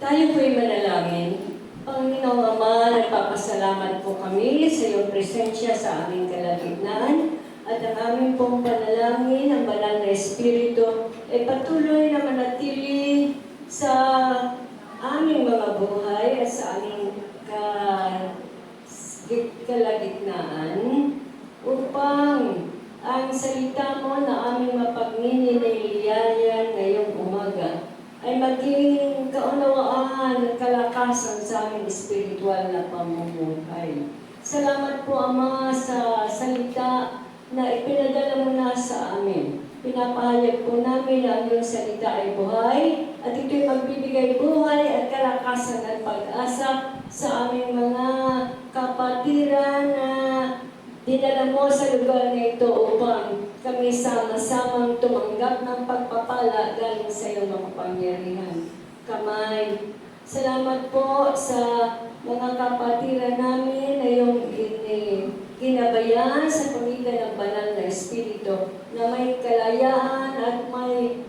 Tayo po'y manalangin. Panginoong Ama, nagpapasalamat po kami sa iyong presensya sa aming kalagitnaan at ang aming pong panalangin, ang banal na Espiritu, ay patuloy na manatili sa aming mga buhay at sa aming kalagitnaan upang ang salita mo na aming mapagninilyayan ngayong umaga ay maging kaunawaan at kalakasan sa aming espiritual na pamumuhay. Salamat po, Ama, sa salita na ipinadala mo na sa amin. Pinapahayag po namin na ang iyong salita ay buhay at ito'y magbibigay buhay at kalakasan at pag-asa sa aming mga kapatiran na dinala mo sa lugar na ito upang kami sama-samang tumanggap ng pagpapala galing sa iyong mga pangyarihan. Kamay, salamat po sa mga kapatiran namin na iyong ginabayan sa pamitan ng banal na Espiritu na may kalayaan at may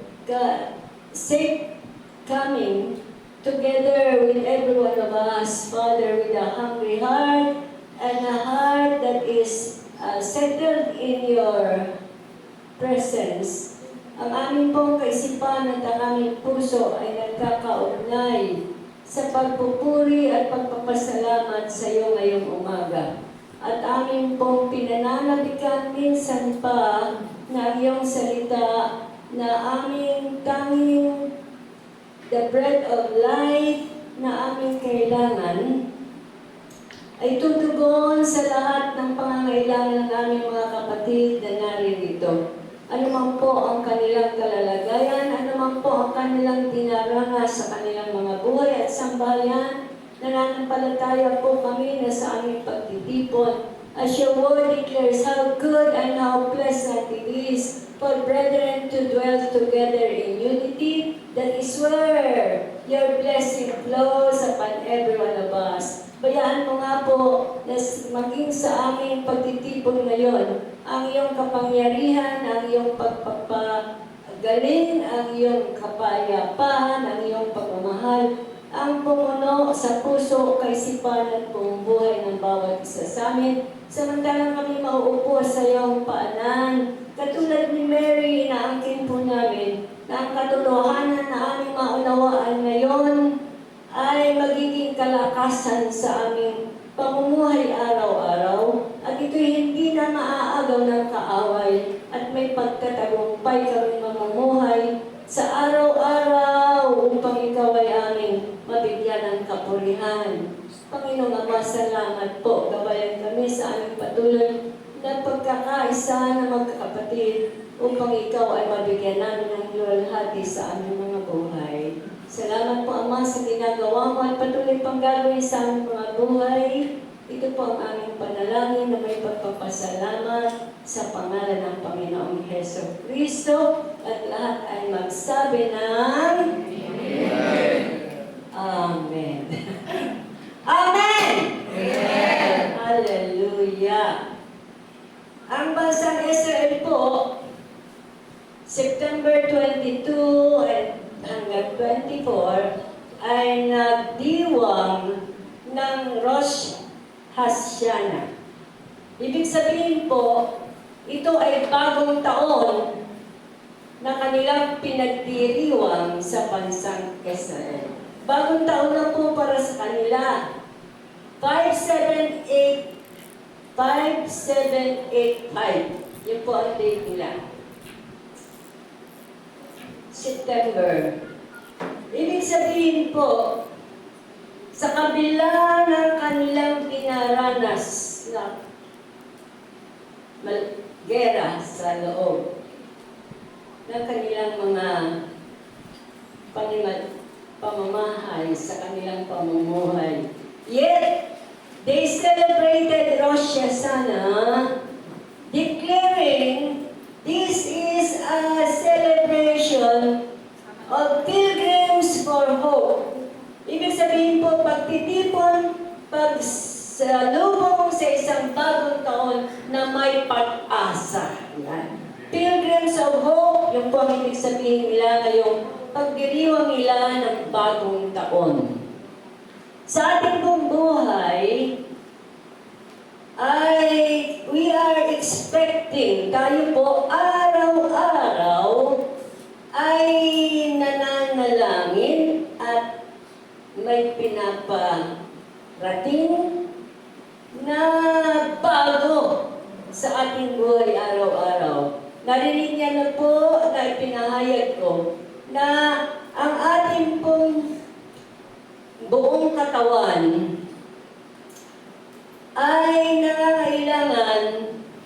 safe coming together with every one of us, Father, with a hungry heart and a heart that is settled in your presence. Ang aming pong kaisipan at ang aming puso ay nagkakaugnay sa pagpupuri at pagpapasalamat sa iyo ngayong umaga. At aming pong pinananabikan minsan pa na iyong salita na aming tanging the bread of life na aming kailangan ay tutugon sa lahat ng pangangailangan ng aming mga kapatid na naririto. Ano man po ang kanilang kalalagayan, ano man po ang kanilang dinaranas sa kanilang mga buhay at sambahayan, nananampalataya po kami na sa aming pagtitipon. As your word declares how good and how pleasant it is for brethren to dwell together in unity, that is where your blessing flows upon every one of us. Bayaan mo nga po na maging sa aming pagtitipon ngayon, ang iyong kapangyarihan, ang iyong pagpapagaling, ang iyong kapayapahan, ang iyong pagmamahal, ang pumuno sa puso, kaisipan at buhay ng bawat isa sa amin. Samantalang kami mauupo sa iyong paanan, katulad ni Mary na angkin po namin, na ang katotohanan na aming maunawaan ngayon ay magiging kalakasan sa aming pamumuhay araw-araw at ito'y hindi na maaagaw ng kaaway at may pagtatagumpay kami mamumuhay sa araw-araw upang ikaw ay aming mabigyan ng kapurihan. Panginoong Ama, salamat po. Gabayan kami sa aming patuloy na pagkakaisa ng magkakapatid upang ikaw ay mabigyan namin ng luwalhati sa aming mga buhay. Salamat po, Ama, sa ginagawa mo at patuloy pang gagawin sa aming mga buhay. Ito po ang aming panalangin na may pagpapasalamat sa pangalan ng Panginoong Heso Kristo at lahat ay magsabi ng Amen. Amen. Amen! Amen! Hallelujah! Ang bansang Israel po, September 22 at hanggang 24 ay nagdiwang ng Rosh Hashanah. Ibig sabihin po, ito ay bagong taon na kanilang pinagdiriwang sa bansang Israel. Bagong taon na po para sa kanila. 5785. Yun po ang date nila. September. Ibig sabihin po, sa kabila ng kanilang pinaranas na gera sa loob ng kanilang mga pamamahay sa kanilang pamumuhay. Yet, they celebrated Rosh Hashanah, declaring this is a celebration of pilgrims for hope. Ibig sabihin po, pagtitipon, pagsalubong sa isang bagong taon na may pag-asa. Yan. Pilgrims of hope, yung po ang ibig sabihin nila ngayong pagdiriwang nila ng bagong taon. Sa ating buong buhay, ay we are expecting, tayo po araw-araw ay nananalangin at may pinaparating na bago sa ating buhay araw-araw. Narinig niya na po na ipinahayag ko na ang ating pong buong katawan ay nangangailangan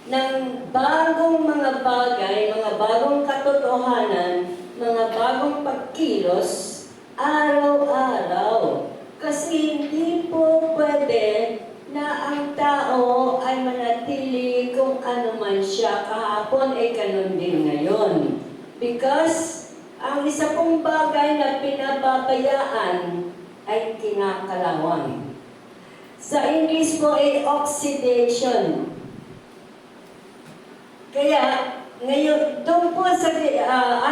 ng bagong mga bagay, mga bagong katotohanan, mga bagong pagkilos araw-araw. Kasi hindi po pwede na ang tao ay manatili kung ano man siya kahapon ay ganun din ngayon. Because ang isa pong bagay na pinababayaan ay kinakalawang. Sa English po ay oxidation. Kaya ngayon, doon po sa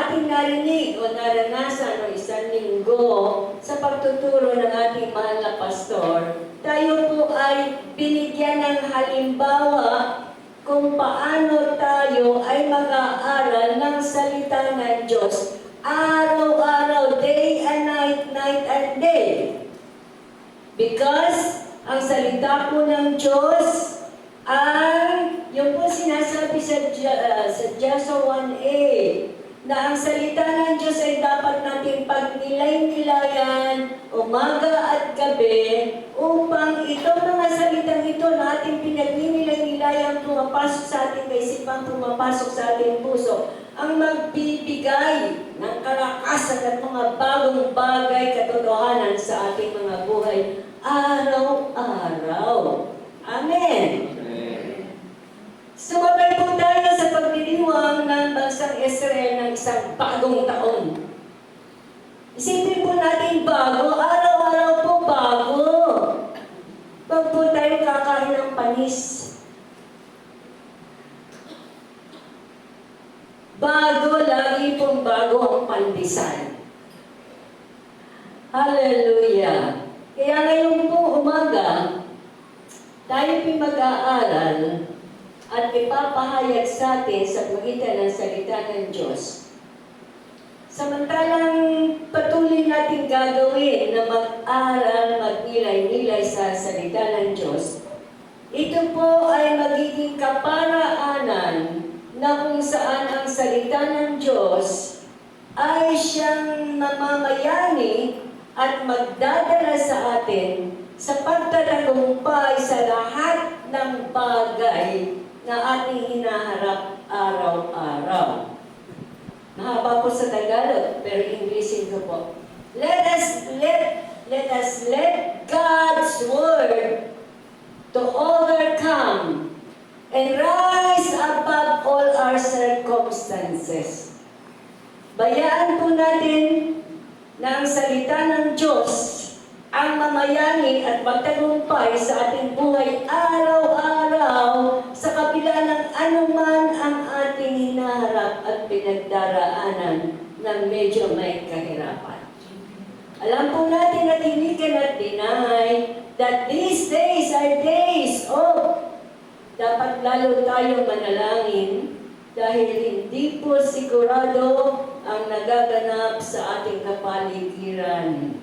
ating narinig o naranasan o isang linggo sa pagtuturo ng ating mahal na pastor, tayo po ay binigyan ng halimbawa kung paano tayo ay mag-aaral ng salita ng Diyos araw-araw, day and night, night and day. Because ang salita po ng Diyos ay, yung po sinasabi sa Joshua 1:8, na ang salita ng Diyos ay dapat natin pagnilay-nilayan umaga at gabi upang itong mga salitang ito na ating pinagnilay-nilayan pumapasok sa ating kaisipan, pumapasok sa ating puso, ang magbibigay ng kalakasan at mga bagong bagay katotohanan sa ating mga buhay araw-araw. Amen. Sumabay po tayo sa pagdiriwang ng bansang Israel ng isang bagong taon. Isipin po natin bago, araw-araw po bago. Pag po tayo kakain ng panis, bago, lagi pong bago ang pandesal. Hallelujah! Kaya ngayon po umaga, tayo po mag-aaral at ipapahayag sa atin sa pagitan ng salita ng Diyos. Samantalang patuloy natin gagawin na mag-aral, magnilay-nilay sa salita ng Diyos, ito po ay magiging kaparaanan na kung saan ang salita ng Diyos ay siyang mamamayani at magdadala sa atin sa pagtatagumpay sa lahat ng bagay na ating hinaharap araw-araw. Mahaba po sa Tagalog, pero Englishin ko po. Let us let God's Word to overcome and rise above all our circumstances. Bayaan po natin na ang salita ng Diyos ang mamayani at magtagumpay sa ating buhay araw-araw sa kabila ng anuman ang ating hinaharap at pinagdaraanan ng medyo may kahirapan. Alam po natin at hindi cannot deny that these days are days of dapat lalo tayong manalangin dahil hindi po sigurado ang nagaganap sa ating kapaligiran.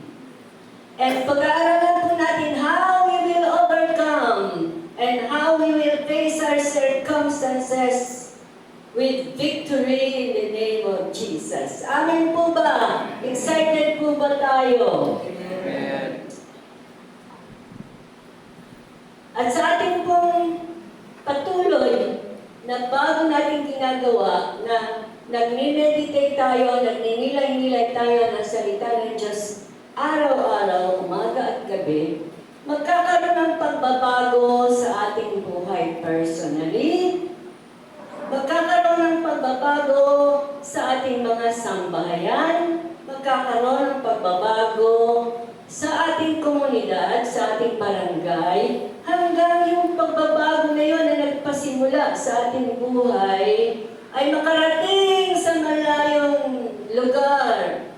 And pag-aaralan po natin how we will overcome and how we will face our circumstances with victory in the name of Jesus. Amen po ba? Excited po ba tayo? Amen. At sa ating pong patuloy na bago natin ginagawa na nagni-meditate tayo, nagninilay-nilay tayo ng salita ng Diyos araw-araw, umaga at gabi, magkakaroon ng pagbabago sa ating buhay personally, magkakaroon ng pagbabago sa ating mga sambahayan, magkakaroon ng pagbabago sa ating komunidad, sa ating barangay, hanggang yung pagbabago na yun na nagpasimula sa ating buhay ay makarating sa malayong lugar.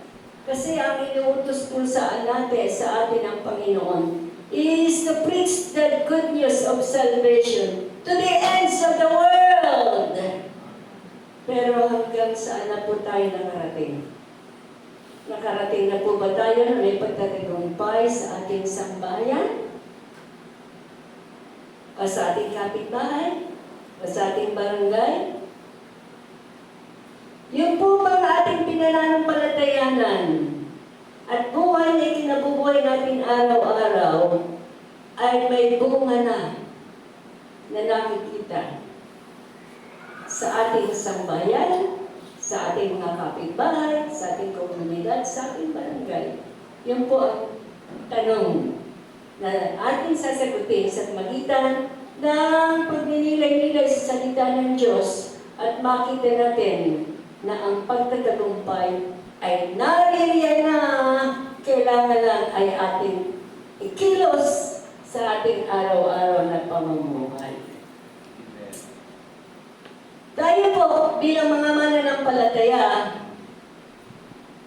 Kasi ang inuutos po sa atin ng Panginoon is to preach the good news of salvation to the ends of the world. Pero hanggang saan na po tayo nakarating? Nakarating na po ba tayo na may pagtatagumpay sa ating sambahayan? O sa ating kapitbahay? O sa ating barangay? Yung po bang ating pinananampalatayanan at buhay na kinabubuhay natin araw-araw ay may bunga na nakikita sa ating sambayan, sa ating mga kapitbahay, sa ating komunidad, sa ating barangay. Yun po ang tanong na ating sasagutin sa magitan ng pagninilay-nilay sa salita ng Diyos at makita natin na ang pagtatagumpay ay naririyan na, kailangan lang ay ating ikilos sa ating araw-araw na pamumuhay. Tayo po bilang mga mananampalataya,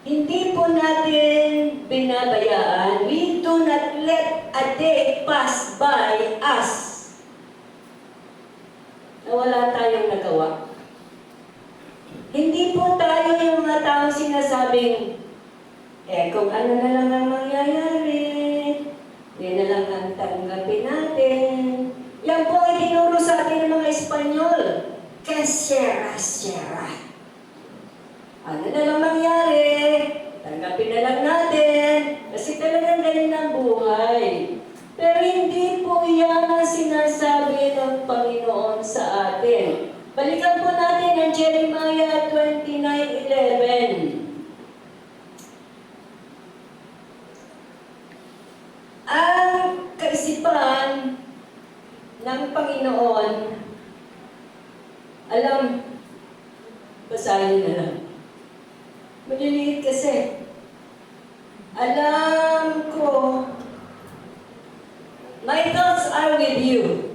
hindi po natin binabayaan. We do not let a day pass by us na wala tayong nagawa. Hindi po tayo yung mga taong sinasabing, kung ano na lang ang mangyayari, yun na lang ang tanggapin natin. Yan po ay tinuro sa atin ng mga Espanyol. Que sera. Ano na lang mangyari, tanggapin na lang natin, kasi talagang ganun ang buhay. Pero hindi po yan ang sinasabi ng Panginoon sa atin. Balikan po natin ang Jeremiah 29:11. Ang kaisipan ng Panginoon, alam, basahin na lang. Maliliit kasi. Alam ko, my thoughts are with you.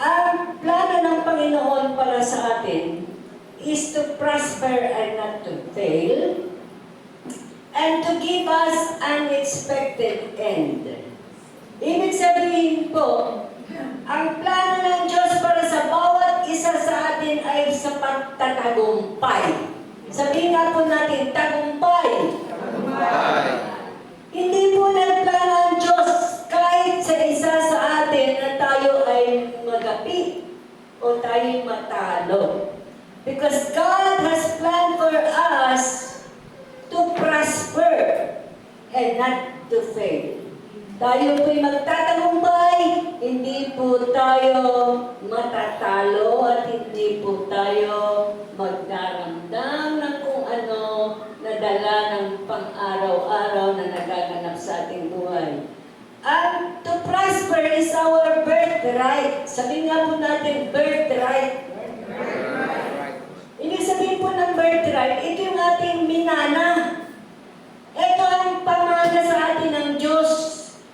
Ang plano ng Panginoon para sa atin is to prosper and not to fail, and to give us unexpected end. Ibig sabihin po, ang plano ng Diyos para sa bawat isa sa atin ay sa pagtatagumpay. Sabihin nga po natin, tagumpay. Tagumpay. Hindi po nagplano ang Diyos kahit sa isa sa atin na tayo ay magapi o tayo matalo. Because God has planned for us to prosper and not to fail. Tayo po'y magtatagumpay, hindi po tayo matatalo at hindi po tayo magdaramdam ng kung ano na dala ng pang-araw-araw na nagaganap sa ating buhay. And to prosper is our birthright. Sabihin nga po natin, birthright. Ibig sabihin po ng birthright, ito yung ating minana. Ito ang pamana sa atin ng Diyos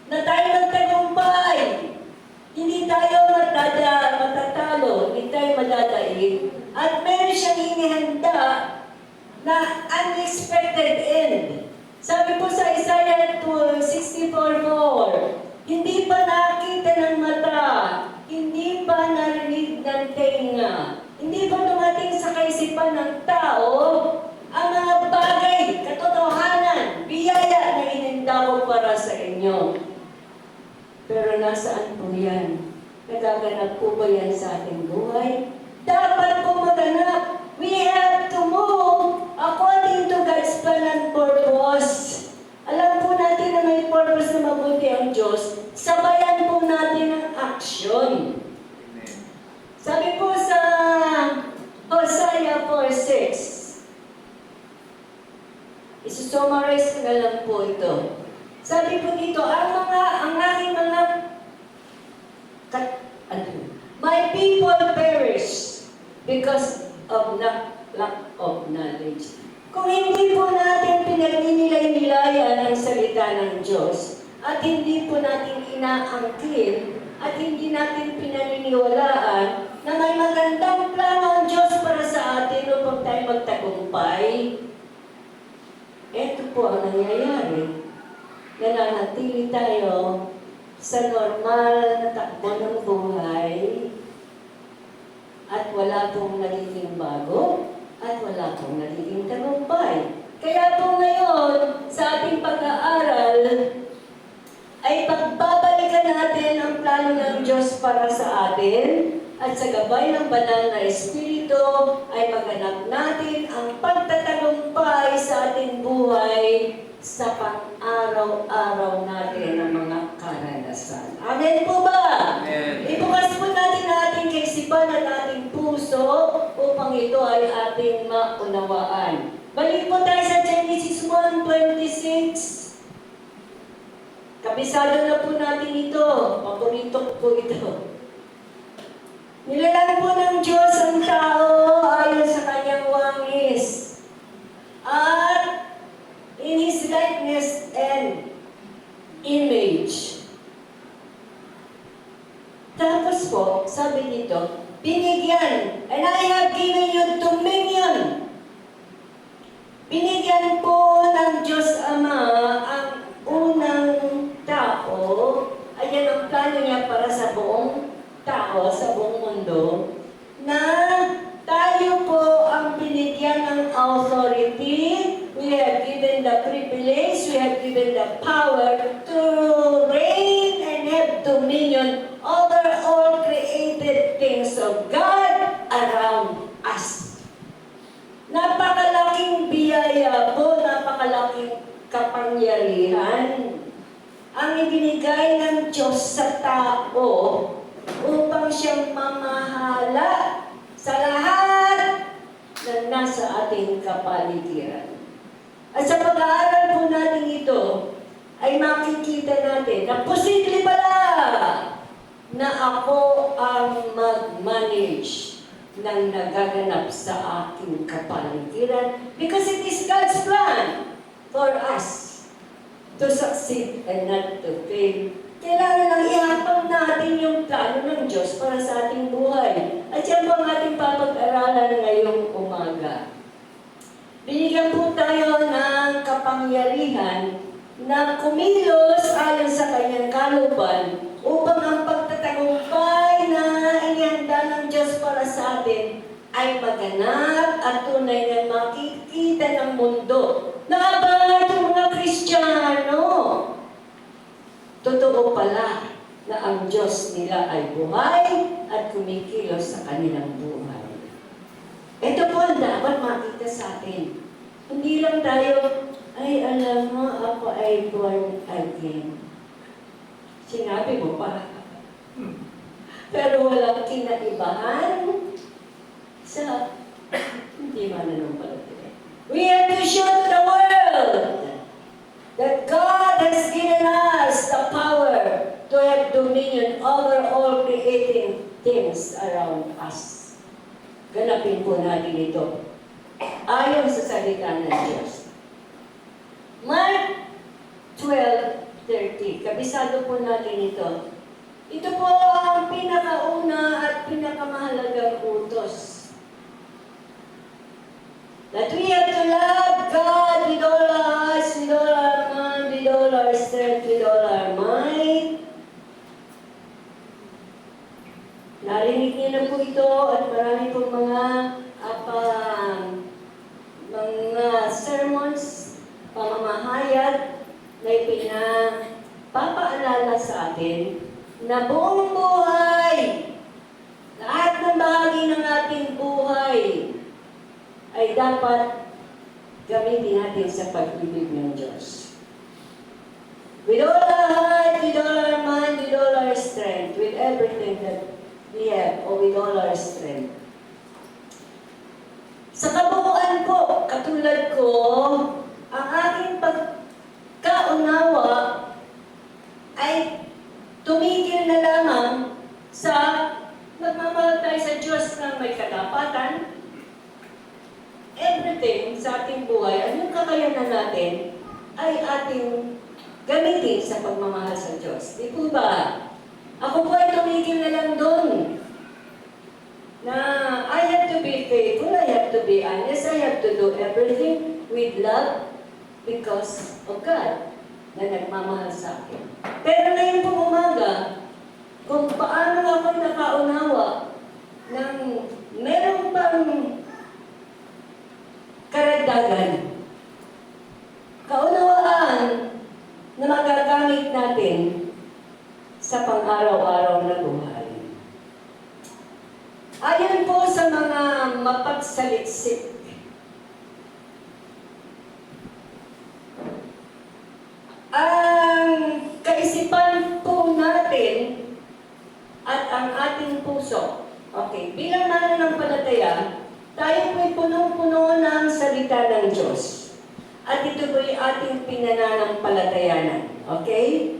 na tayo magtagumpay. Hindi tayo matatalo, hindi tayo madadaig. At meron siyang inihanda na unexpected end. Sabi po sa Isaiah 64:4, hindi pa nakita ng mata, hindi pa narinig ng tenga, hindi pa dumating sa kaisipan ng tao ang mga bagay, katotohanan, biyaya na ininda ko para sa inyo. Pero nasaan po yan? Nagaganap po ba yan sa ating buhay? Dapat po maganap. We have to move according to God's plan and purpose. Alam po natin na may purpose na mabuti ang Diyos. Sabayan po natin ang action. Sabi po sa Hosea 4:6, isusummarize ko na lang po ito. Sabi po dito, ang aking mga my people perish because of lack of knowledge. Kung hindi po natin pinagnilay-nilayan ang salita ng Diyos at hindi po natin inaangkin at hindi natin pinaniniwalaan na may magandang plano ang Diyos para sa atin upang tayo magtagumpay, po ang nangyayari. Nananatili tayo sa normal na takbo ng buhay at wala pong nagiging bago at wala pong nagiging tagumpay. Kaya po ngayon, sa ating pag-aaral, ay pagbabalikan natin ang plano ng Diyos para sa atin at sa gabay ng banal na Espiritu ay maganap natin ang pagtatagumpay sa ating buhay sa pang-araw-araw natin ng mga karanasan. Amen po ba? Amen. Ibukas po natin ang ating kaisipan at ating puso upang ito ay ating maunawaan. Balik po tayo sa Genesis 1:26. Kabisado na po natin ito. Paborito po ito. Nilalang po ng Diyos ang tao ayon sa kanyang wangis. At in His likeness and image. Tapos po, sabi dito, binigyan, and I have given you dominion. Binigyan po ng Diyos Ama ang unang tao, ayan ang plano niya para sa buong tao, sa buong mundo, na tayo po ang binigyan ng authority, we have given the privilege, we have given the power to reign and have dominion over all created things of God around us. Napakalaking biyaya po, napakalaking kapangyarihan ang ibinigay ng Diyos sa tao upang siyang mamahala sa lahat na nasa ating kapaligiran. At sa pag-aaral po natin ito, ay makikita natin na posible pala na ako ang mag-manage ng nagaganap sa aking kapaligiran because it is God's plan for us to succeed and not to fail. Kailangan lang ihapang natin yung plano ng Diyos para sa ating buhay. At yan po ang ating papag-aralan ngayong umaga. Binigyan po tayo ng kapangyarihan na kumilos ayon sa kanyang kalooban upang ang pagtatagumpay na inihanda ng Diyos para sa atin ay maganap at tunay na makikita ng mundo. Na ba itong mga Kristiyano? Totoo pala na ang Diyos nila ay buhay at kumikilos sa kanilang buhay. Ito po ang dapat makita sa atin. Hindi lang tayo, ay alam mo, ako ay born again. Sinabi mo pa. Pero walang kinaibahan sa hindi mananampalataya. We have to show to the world that God has given us the power to have dominion over all creating things around us. Ganapin po natin ito ayon sa salita ng Diyos. Mark 12:30. Kabisado po natin ito. Ito po ang pinakauna at pinakamahalagang utos. That we have to love God with all our hearts, with all our mind, with all our strength, with all our might. Narinig niyo na po ito at marami pong mga sermons, pamamahayag na ipinapapaalala sa atin na buong buhay, lahat ng bahagi ng ating buhay ay dapat gamitin natin sa pag-ibig ng Diyos. With all our heart, with all our mind, with all our strength, with everything that we have, or with all our strength. Sa kabuuan po, katulad ko, ang aking pagkaunawa ay tumigil na lamang sa nagmamahal tayo sa Diyos na may katapatan. Everything sa ating buhay, anong kakayanan natin, ay ating gamitin sa pagmamahal sa Diyos. Di po ba? Ako po ay tumigil na lang doon. Na I have to be faithful, I have to be honest, I have to do everything with love. because of God na nagmamahal sa akin. Pero ngayon pong umaga, kung paano ako nakaunawa ng meron pang karagdagan, kaunawaan na magagamit natin sa pang-araw-araw na buhay. Ayon po sa mga mapagsaliksik, ang kaisipan po natin at ang ating puso. Okay, bilang mananampalataya, tayo po'y punong-puno ng salita ng Diyos. At ito po'y ating pinananampalatayanan. Okay?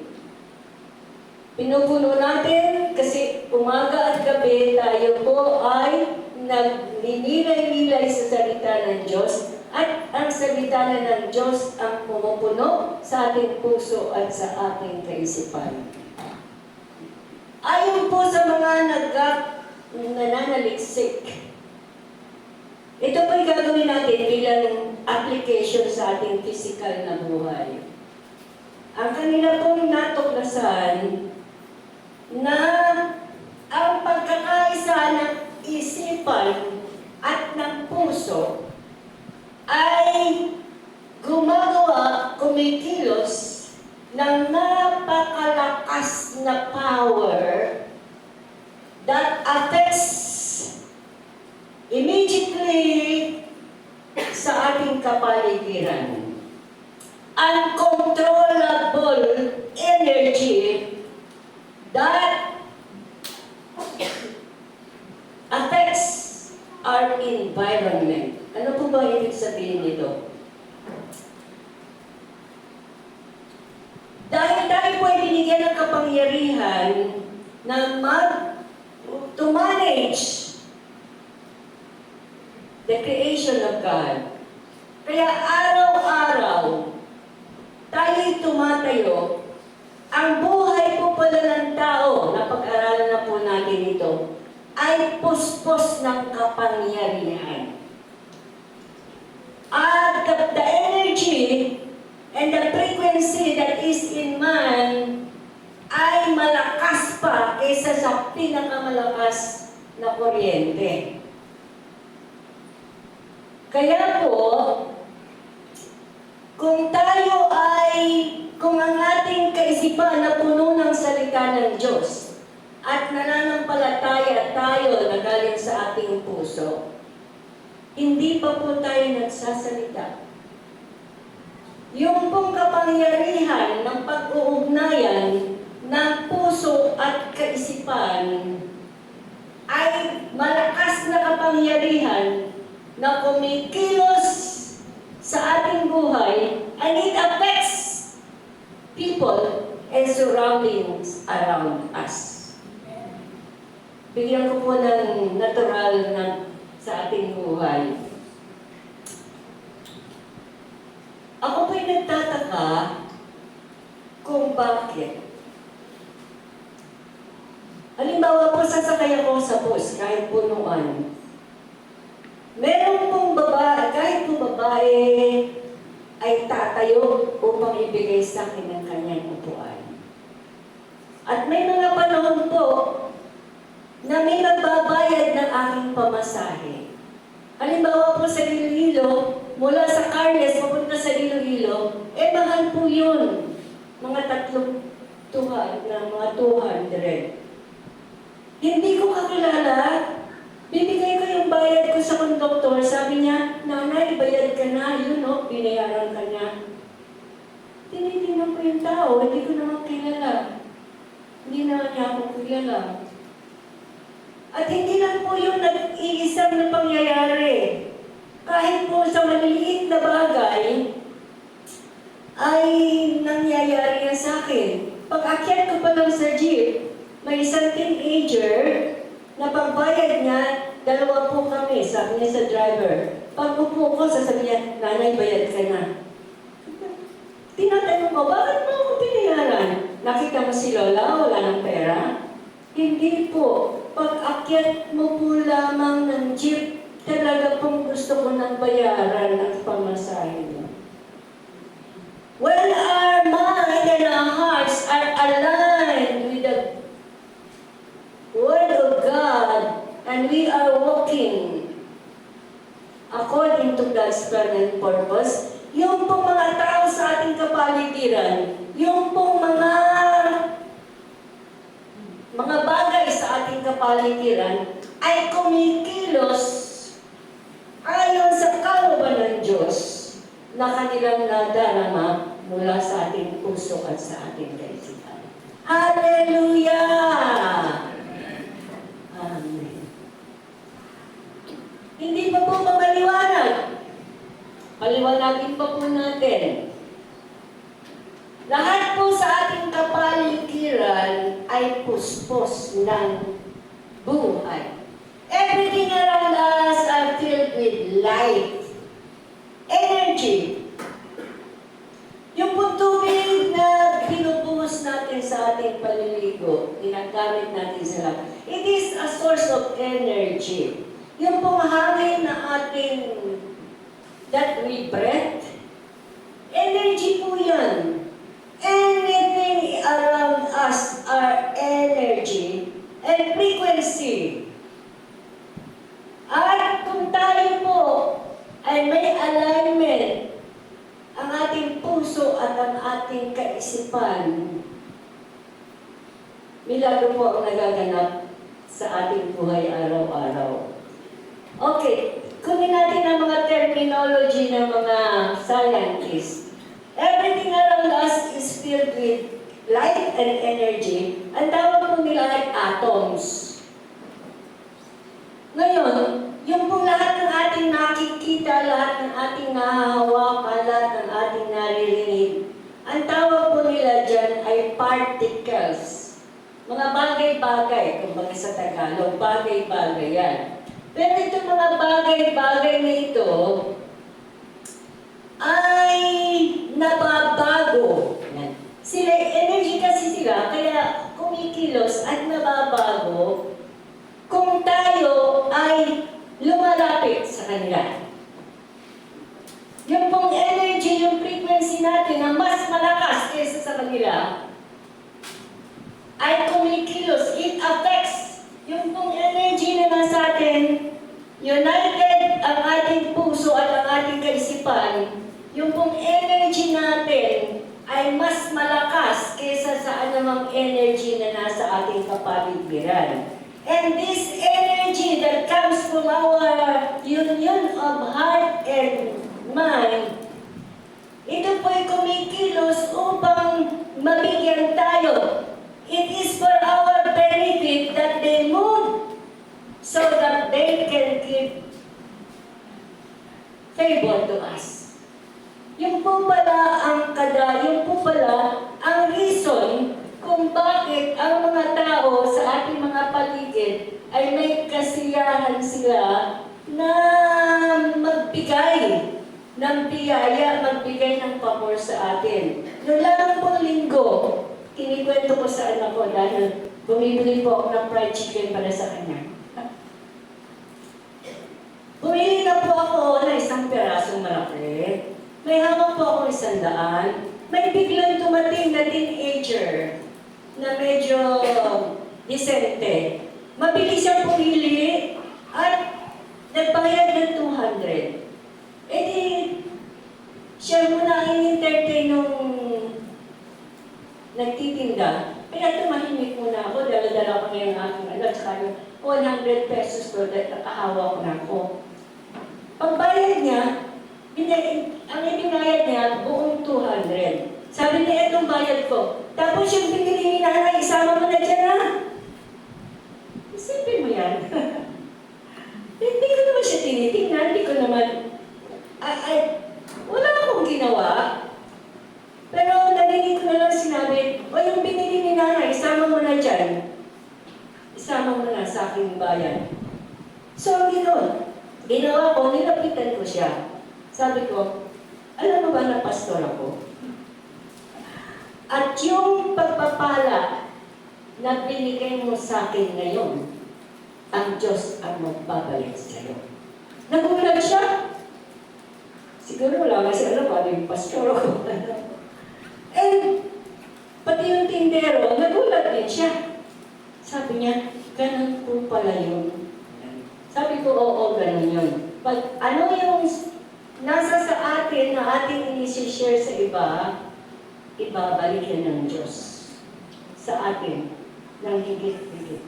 Pinupuno natin kasi umaga at gabi tayo po ay nagninilay-nilay sa salita ng Diyos at ang salita na ng Diyos ang pumupuno sa ating puso at sa ating kaisipan. Ayon po sa mga nananaliksik, ito po'y gagawin natin bilang application sa ating physical na buhay. Ang kanila pong natuklasan na ang pagkakaisa ng isipan at ng puso ay gumagawa, kumikilos ng napakalakas na power that affects immediately sa ating kapaligiran. Uncontrollable energy that affects our environment. Ano po ba ibig sabihin nito? Dahil tayo po ay binigyan ng kapangyarihan na to manage the creation of God. Kaya araw-araw, tayo'y tumatayo. Ang buhay po pala ng tao, napag-aralan na po natin ito, ay puspos ng kapangyarihan. At the energy and the frequency that is in man ay malakas pa kaysa sa pinakamalakas na kuryente. Kaya po, kung ang ating kaisipan na puno ng salita ng Diyos at nananampalataya tayo na galing sa ating puso, hindi pa po tayo nagsasalita. Yung pong kapangyarihan ng pag-uugnayan ng puso at kaisipan ay malakas na kapangyarihan na kumikilos sa ating buhay and it affects people and surroundings around us. Bigyan ko po ng natural na sa ating buhay. Ako po'y nagtataka kung bakit. Halimbawa po, sasakay ako sa bus kahit punuan. Meron pong babae, kahit po babae, ay tatayo upang ibigay sa akin ang kanyang upuan. At may mga panahon po na may magbabayad ng aking pamasahe. Halimbawa po sa Iloilo, mula sa Carles papunta sa Iloilo, mahal po yun. Mga 200. Hindi ko kakilala. Bibigay ko yung bayad ko sa konduktor. Sabi niya, nanay, bayad ka na. Yun, no? Binayaran ka niya. Tinitingnan ko yung tao. Hindi ko naman kilala. Hindi naman niya ako kilala. At hindi lang po yung nag-iisang na pangyayari. Kahit po sa maliliit na bagay, ay nangyayari yan sa akin. Pag-akyat ko pa lang sa jeep, may isang teenager na pagbayad niya, 2 po kami, sabi niya sa driver. Pag upo ko, sasabi niya, nanay, bayad ka na. Tinatanong ko, bakit mo ako pinayaran? Nakita mo si Lola, wala ng pera? Hindi po. Pag-akyat mo po lamang ng jeep, talaga pong gusto ko ng bayaran at pamasahe mo. and we are walking according to God's plan and purpose, yung pong mga tao sa ating kapaligiran, yung pong mga bagay sa ating kapaligiran ay kumikilos ayon sa kalooban ng Diyos na kanilang nadarama mula sa ating puso at sa ating kaisipan. Hallelujah! Amen. Hindi pa po mamaliwanag. Paliwanagin pa po natin. Lahat po sa ating kapaligiran ay puspos ng buhay. Everything around us are filled with light, energy. Yung pong tubig na binubuhos natin sa ating paliligo, ginagamit natin sa lahat, it is a source of energy. Yung pong hangin na ating that we breathe, energy po yan. Anything around us are energy and frequency. At kung tayo po ay may alignment, ang ating puso at ang ating kaisipan, milagro po ang nagaganap sa ating buhay araw-araw. Okay, kunin natin ang mga terminology ng mga scientists. Everything around us is filled with light and energy. Ang tawag po nila ay atoms. Ngayon, yung po lahat ng ating nakikita, lahat ng ating nahahawakan, lahat ng ating naririnig, ang tawag po nila dyan ay particles. Mga bagay-bagay, kumbaga sa Tagalog, bagay-bagay yan. Pero itong mga bagay-bagay na ito ay nababago. Sila, energy kasi sila, kaya kumikilos at nababago kung tayo ay lumalapit sa kanila. Yung pong energy, yung frequency natin na mas malakas kaysa sa kanila, ay kumikilos. It affects yung pong energy na nasa atin, united ang ating puso at ang ating kaisipan, yung pong energy natin ay mas malakas kaysa sa anumang energy na nasa ating kapaligiran. And this energy that comes from our union of heart and mind, ito po'y kumikilos upang mabigyan tayo. It is for our benefit that they move so that they can give favor to us. Yung po pala ang reason kung bakit ang mga tao sa ating mga paligid ay may kasiyahan sila na magbigay ng biyaya, magbigay ng pabor sa atin. Noong lang pong linggo, kinikwento ko sa anak ko dahil bumibili po ako ng fried chicken para sa kanya. Bumili na po ako ng isang perasong malaki. May hawak po ako 100. May biglang tumating na teenager na medyo disente. Mabilis siyang pumili at nagbayad ng 200. Eh di, siya muna ang in-entertain nung nagtitinda. Kaya tumahimik muna ako, dala-dala ko na yung aking anak, saka yung 100 pesos to that nakahawa ko na ako. Pagbayad niya, ang ibinayad niya, buong 200. Sabi niya, itong bayad ko. Tapos yung binili ni nanay, isama mo na dyan ha. Isipin mo yan. Hindi ko naman siya tinitingnan, hindi ko naman, wala akong ginawa. Pero narinig ko na lang sinabi, o yung binili ni nanay, isama mo na dyan. Isama mo na sa aking bayan. So, ginawa ko, nilapitan ko siya. Sabi ko, alam mo ba na pastor ako? At yung pagpapala na binigay mo sa akin ngayon, ang Diyos ang magbabalik sa iyo. Nagulat siya. Siguro wala kasi alam ano yung pastor ako. And pati yung tindero, nagulat din siya. Sabi niya, ganun po pala yun. Sabi ko, oo, ganun yun. Pag ano yung nasa sa atin na ating i-share sa iba, ibabalik yan ng Diyos sa atin ng higit-higit.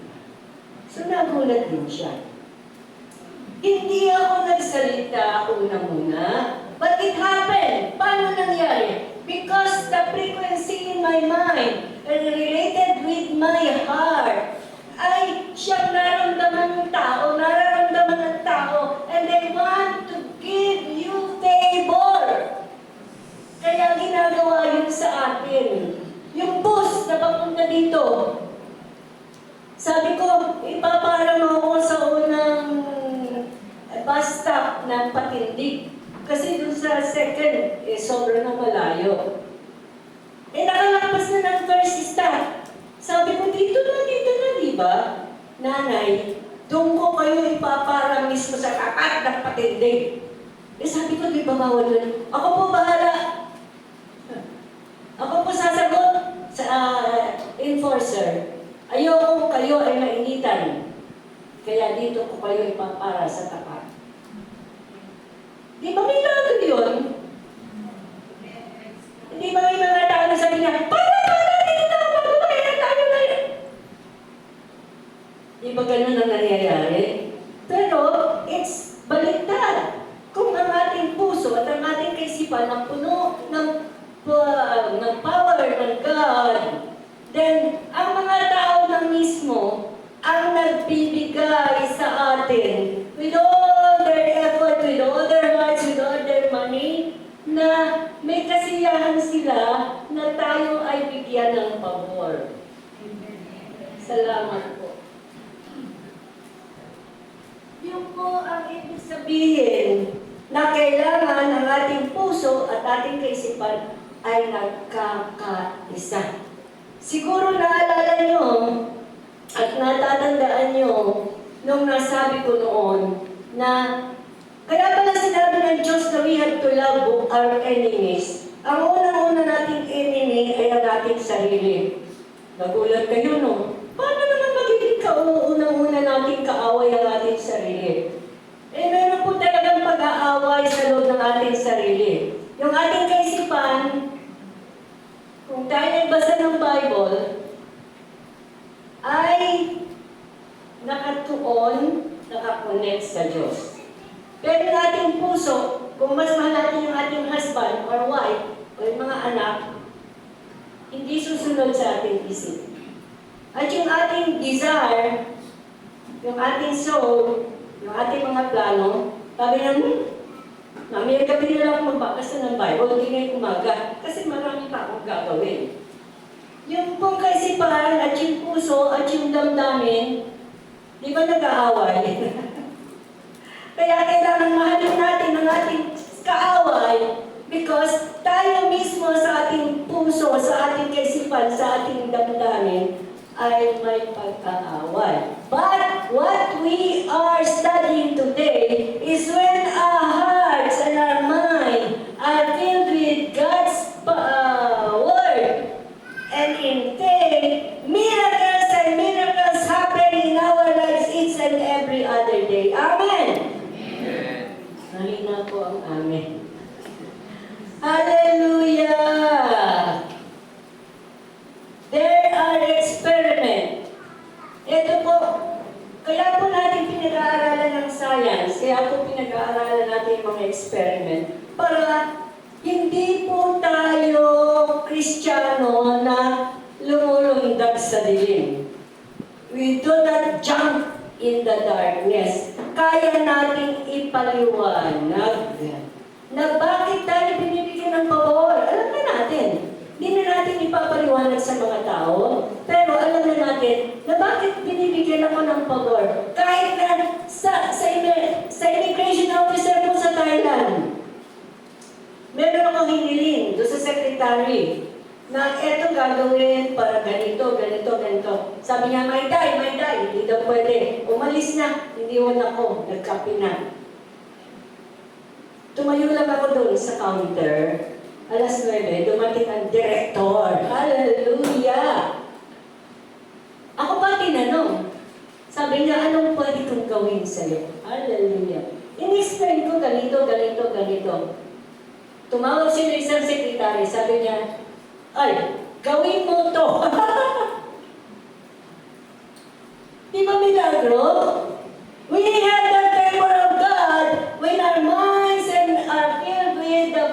So nagulat din siya. Hindi ako nagsalita una-muna, but it happened. Paano nangyari? Because the frequency in my mind and related with my heart ay siyang nararamdaman ng tao, and they want to give you favor. Kaya ginagawa yun sa atin. Yung bus na papunta dito, sabi ko, ipaparang ako sa unang bus stop ng Patindig. Kasi dun sa second, sobrang na malayo. Nakalakpas na ng first stop. Sabi ko, dito na, di ba? Nanay, doon ko kayo ipaparang mismo sa kakat ng Patindig. Sabi ko, di ba bawal nun? Ako po bahala. Ako po sasagot sa enforcer. Ayoko kayo ay mainitan. Kaya dito ko kayo ipapara sa tapat. Di ba may lago yun? Hindi ba may mga tao na sabi niya, para, dito na, magbabayan tayo na yun. Di ba ganun ang nangyayari? Pero, it's baliktad. Kung ang ating puso at ang ating kaisipan ang puno ng power ng God, then ang mga tao na mismo ang nagbibigay sa atin with all their effort, with all their hearts, with all their money, na may kasiyahan sila na tayo ay bigyan ng pabor. Salamat po. Yun po ang ibig sabihin na kailangan ang ating puso at ating kaisipan ay nagkakaisa. Siguro naalala nyo at natatandaan nyo nung nasabi ko noon na kaya pala sinabi ng Diyos na we have to love our enemies. Ang unang-una nating enemy ay ang ating sarili. Nagulat kayo, no? Paano naman magiging unang-una nating kaaway ang ating sarili? Meron po talagang pag-aaway sa loob ng ating sarili. Yung ating kaisipan, kung tayo nagbasa ng Bible, ay nakatuon, nakakonect sa Diyos. Pero yung ating puso, kung mas mahal natin yung ating husband or wife, o yung mga anak, hindi susunod sa ating isip. At yung ating desire, yung ating soul, yung ating mga plano, sabi naman, may gabi na lang ako magbakasa ng Bible, hindi ngayon umaga, kasi marami pa akong gagawin. Yung pong kaisipan at yung puso at yung damdamin, di ba nag-aaway? Kaya kailangan mahalin natin ang ating kaaway because tayo mismo sa ating puso, sa ating kaisipan, sa ating damdamin ay may pagkaaway. But what we are studying today is when our hearts and our mind are filled with God's word and intake, miracles happen in our lives each and every other day. Amen? Halina po ang amen. Hallelujah! There are experiments. Ito po, kaya po natin pinag-aaralan ng science, kaya po pinag-aaralan natin yung mga experiment, para hindi po tayo Kristiyano na lumulundag sa dilim. We do not jump in the darkness. Kaya nating ipaliwanag na bakit tayo binibigyan ng pabor. Alam na natin. Hindi na natin ipapaliwanag sa mga tao, pero alam na natin na bakit binibigyan ako ng pabor. Kahit na sa immigration officer po sa Thailand, meron akong hiniling doon sa secretary na eto gagawin para ganito. Sabi niya, may day, hindi daw pwede. Umalis na, iniwan ako, nagkape na. Tumayo lang ako doon sa counter. Alas 9, dumating ang direktor. Hallelujah! Ako pa tinanong. Sabi niya, anong pwede itong gawin sa'yo. Hallelujah. In-explain ko ganito, ganito, ganito. Tumawag siya ng isang sekretary, sabi niya, ay, gawin mo to. Di ba milagro? We have the favor of God when our minds are filled with the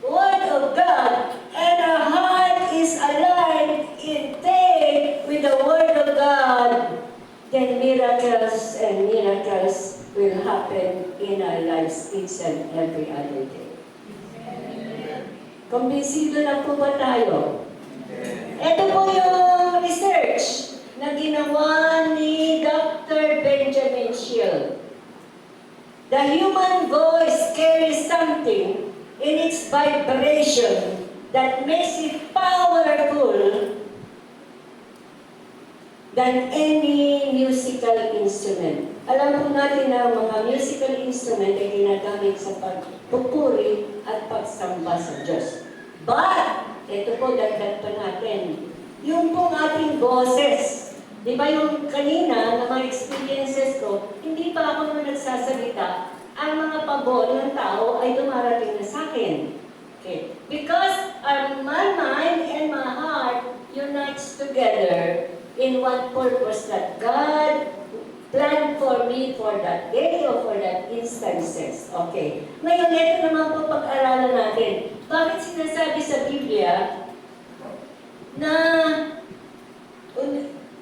Word of God and our heart is aligned in faith with the Word of God, then miracles and miracles will happen in our lives each and every other day. Kumbinsido na po ba tayo? Ito po yung research na ginawa ni Dr. Benjamin Shield. The human voice carries something in its vibration that makes it powerful than any musical instrument. Alam po natin na ang mga musical instrument ay ginagamit sa pagpupuri at pagsamba sa Diyos. But, ito po dagdag pa natin, yung pong ating boses. Di ba yung kanina na mga experiences ko, hindi pa ako nung nagsasalita, ang mga pabor ng tao ay dumarating na sa akin. Okay. Because my mind and my heart unites together in one purpose that God planned for me for that day or for that instances. Okay. Ngayon, ito naman po pag-aralan natin. Bakit sinasabi sa Biblia na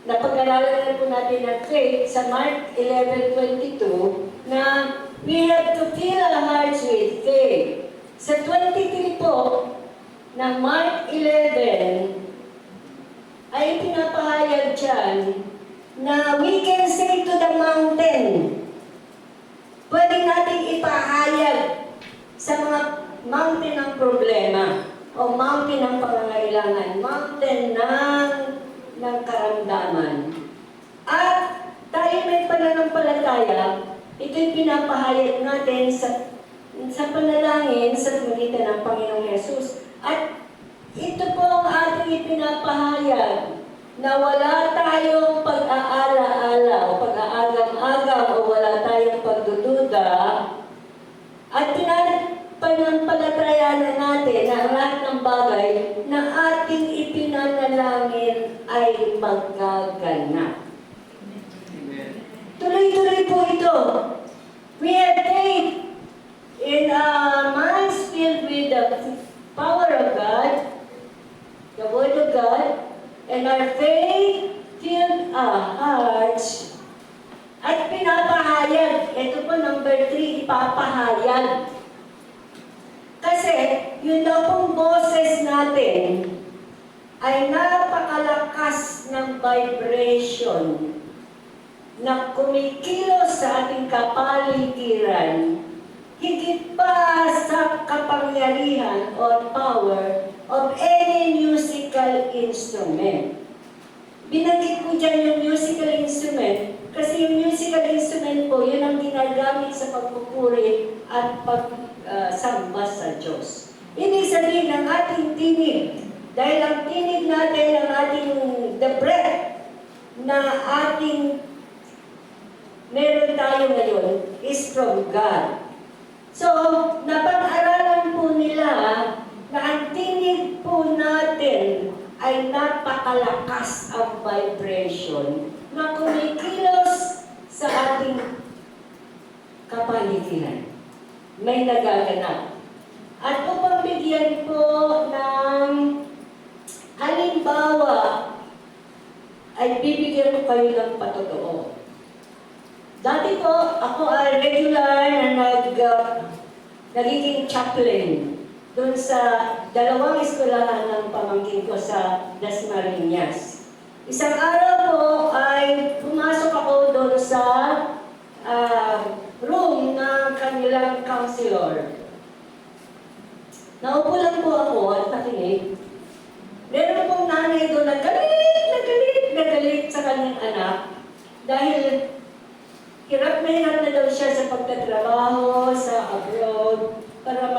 napag-aralan na po natin ng faith sa Mark 11:22 na we have to fill our hearts with faith. Sa 23 po ng Mark 11 ay pinapahayag dyan na we can say to the mountain, pwede natin ipahayag sa mga mountain ng problema o mountain ng pangangailangan, mountain ng karamdaman. At tayo may pananampalataya, ito'y pinapahayag natin sa panalangin sa pagitan ng Panginoong Yesus. At ito po ang ating ipinapahayag na wala tayong pag-aala-ala o pag-aagam-agam o wala tayong pagdududa at pananampalatayanan natin na ang lahat ng bagay na ating ipinanalangin ay magaganap. Tuloy-tuloy po ito. We have faith in minds filled with the power of God, the Word of God, and our faith filled our hearts. At pinapahayag, ito po number 3, ipapahayag. Kasi yun daw pong boses natin ay napakalakas ng vibration na kumikilos sa ating kapaligiran, higit pa sa kapangyarihan or power of any musical instrument. Binanggit ko dyan yung musical instrument kasi yung musical instrument po, yun ang ginagamit sa pagpupuri at pagsamba sa Diyos. Ibig sabihin ng ating tinig, dahil ang tinig natin, ang ating the breath na ating meron tayo ngayon is from God. So, napag-aralan po nila na ang tinig po natin ay napakalakas ang vibration na kumikilos sa ating kapaligiran. May nagaganap. At upang bigyan po ng halimbawa, ay bibigyan ko kayo ng patotoo. Dati po, ako ay regular na nagiging chaplain doon sa dalawang eskwelahan ng pamangkin ko sa Dasmariñas. Isang araw po ay pumasok ako doon sa room ng kanilang counselor. Naupo lang po ako at nakinig. Meron pong nanay doon na galit sa kanyang anak dahil hirap na daw siya sa pagtatrabaho sa abroad para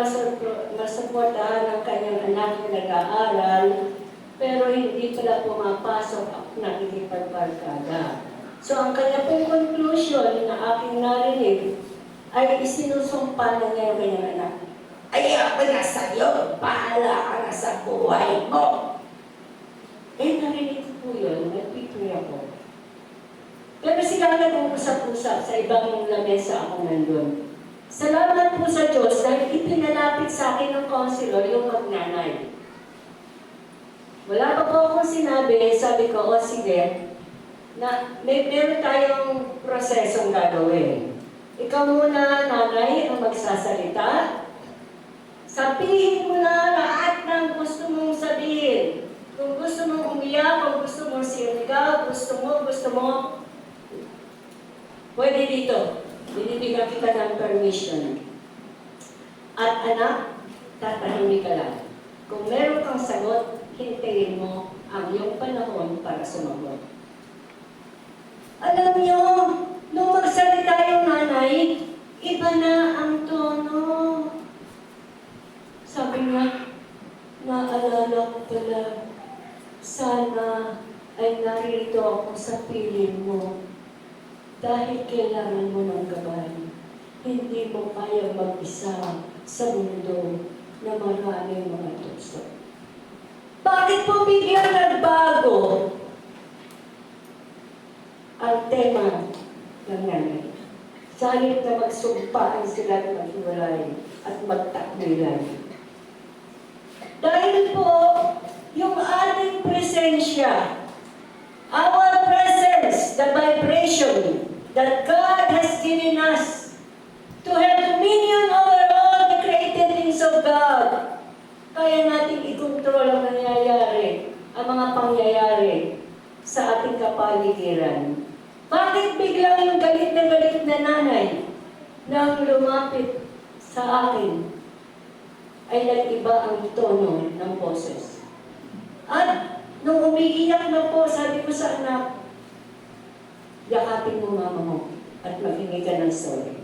masuportahan ang kanyang anak na nag-aaral, pero hindi pala pumapasok at nakikipagbarkada. So ang kanya pong conclusion na aking narinig ay isinusumpa na niya yung kanyang anak. Ayoko na sa'yo, bahala ka na sa buhay mo. Eh, narinig ko po yun, nagpipray ako. Pero sila nag-uusap-usap sa ibang lamesa ako nandun. Salamat po sa Diyos dahil ipinalapit sa akin ng counselor yung magnanay. Wala pa po akong sinabi, sabi ko, o sige, na meron tayong prosesong gagawin. Ikaw muna, nanay, ang magsasalita. Sabihin mo na lahat ng gusto mong sabihin. Kung gusto mong umiyak, kung gusto mong sinigaw, gusto mo, pwede dito. Binibigyan kita ng permission. At anak, tatahimik ka lang. Kung meron kang sagot, hintayin mo ang iyong panahon para sumagot. Alam niyo, nung magsalita yung nanay, iba na ang tono. Sabi niya, naalala ko pala, sana ay narito ako sa piling mo. Dahil kailangan mo ng gabay. Hindi mo kaya mag-isa sa mundo na maraming mga tukso. Bakit po biglang nagbago ang tema ng nanay? Sa halip na magsumpaan sila at maghiwalay at magtakbilan. Dahil po, yung ating presensya, our presence, the vibration that God has given us to have dominion over all the created things of God, kaya natin i-control ang nangyayari, ang mga pangyayari sa ating kapaligiran. Bakit biglang yung galit na nanay nang lumapit sa akin ay nag-iba ang tono ng boses? At nung umiiyak na po, sabi ko sa anak, yakapin mo mama mo at maghingi ka ng sorry.